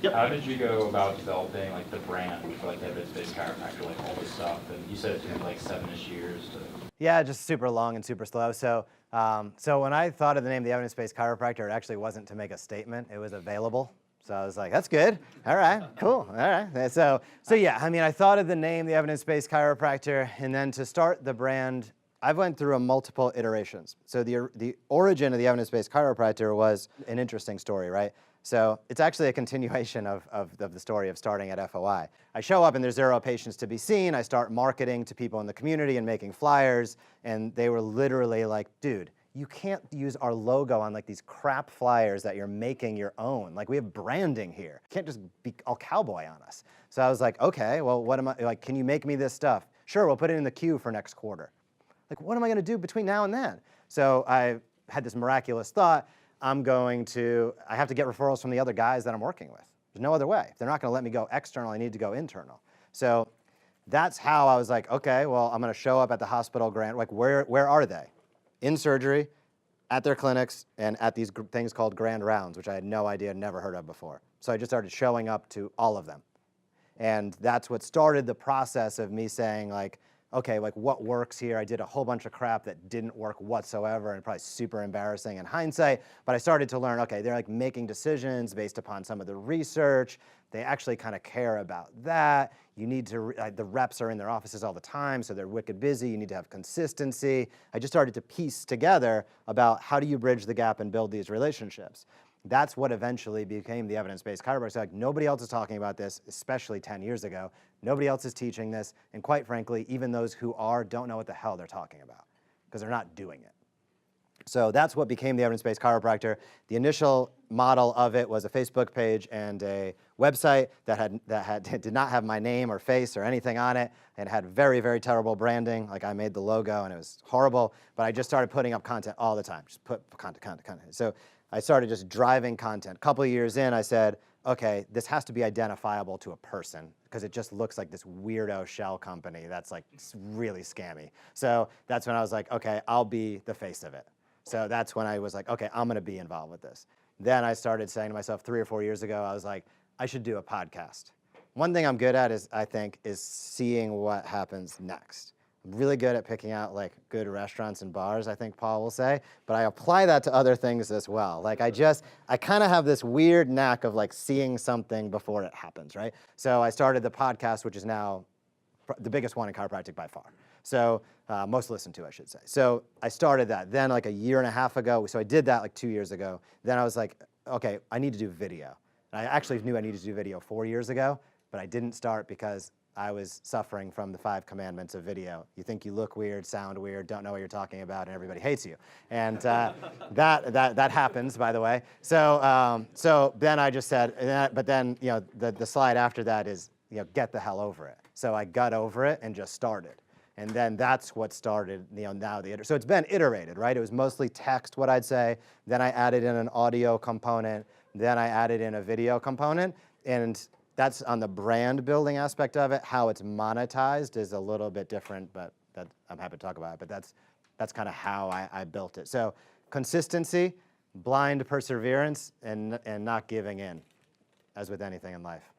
Yep. How did you go about developing like the brand for like Evidence Based Chiropractor, like all this stuff? And you said it took like 7-ish years to. Yeah, just super long and super slow. So when I thought of the name, the Evidence Based Chiropractor, it actually wasn't to make a statement. It was available. So I was like, that's good. All right, cool. All right. So yeah, I mean, I thought of the name, the Evidence Based Chiropractor, and then to start the brand, I've went through multiple iterations. So the origin of the Evidence Based Chiropractor was an interesting story, right? So it's actually a continuation of the story of starting at FOI. I show up and there's 0 patients to be seen. I start marketing to people in the community and making flyers, and they were literally like, dude, you can't use our logo on like these crap flyers that you're making your own. Like, we have branding here. You can't just be all cowboy on us. So I was like, okay, well, what am I, like, can you make me this stuff? Sure, we'll put it in the queue for next quarter. Like, what am I gonna do between now and then? So I had this miraculous thought. I have to get referrals from the other guys that I'm working with. There's no other way. If they're not gonna let me go external, I need to go internal. So that's how I was like, okay, well, I'm gonna show up at the hospital like where are they? In surgery, at their clinics, and at these things called grand rounds, which I had no idea, never heard of before. So I just started showing up to all of them. And that's what started the process of me saying, like, okay, like, what works here? I did a whole bunch of crap that didn't work whatsoever and probably super embarrassing in hindsight, but I started to learn, okay, they're like making decisions based upon some of the research. They actually kind of care about that. You need to, the reps are in their offices all the time, so they're wicked busy. You need to have consistency. I just started to piece together about how do you bridge the gap and build these relationships. That's what eventually became the evidence-based chiropractor. So like, nobody else is talking about this, especially 10 years ago. Nobody else is teaching this, and quite frankly, even those who are don't know what the hell they're talking about because they're not doing it. So that's what became the evidence-based chiropractor. The initial model of it was a Facebook page and a website that did not have my name or face or anything on it, and had very, very terrible branding. Like, I made the logo and it was horrible, but I just started putting up content all the time. Just put content. So I started just driving content. A couple of years in, I said, okay, this has to be identifiable to a person because it just looks like this weirdo shell company that's like really scammy. So that's when I was like, okay, I'll be the face of it. So that's when I was like, okay, I'm gonna be involved with this. Then I started saying to myself 3 or 4 years ago, I was like, I should do a podcast. One thing I'm good at is seeing what happens next. I'm really good at picking out like good restaurants and bars, I think Paul will say, but I apply that to other things as well. Like, I kind of have this weird knack of like seeing something before it happens, right? So I started the podcast, which is now the biggest one in chiropractic by far. So most listened to, I should say. So I started that. Then like a year and a half ago, so I did that like 2 years ago. Then I was like, okay, I need to do video. And I actually knew I needed to do video 4 years ago, but I didn't start because I was suffering from the 5 commandments of video. You think you look weird, sound weird, don't know what you're talking about, and everybody hates you. And that happens, by the way. So then I just said, but then the slide after that is get the hell over it. So I got over it and just started. And then that's what started, now so it's been iterated, right? It was mostly text, what I'd say. Then I added in an audio component. Then I added in a video component. And that's on the brand building aspect of it. How it's monetized is a little bit different, but I'm happy to talk about it. But that's kind of how I built it. So consistency, blind perseverance, and not giving in, as with anything in life.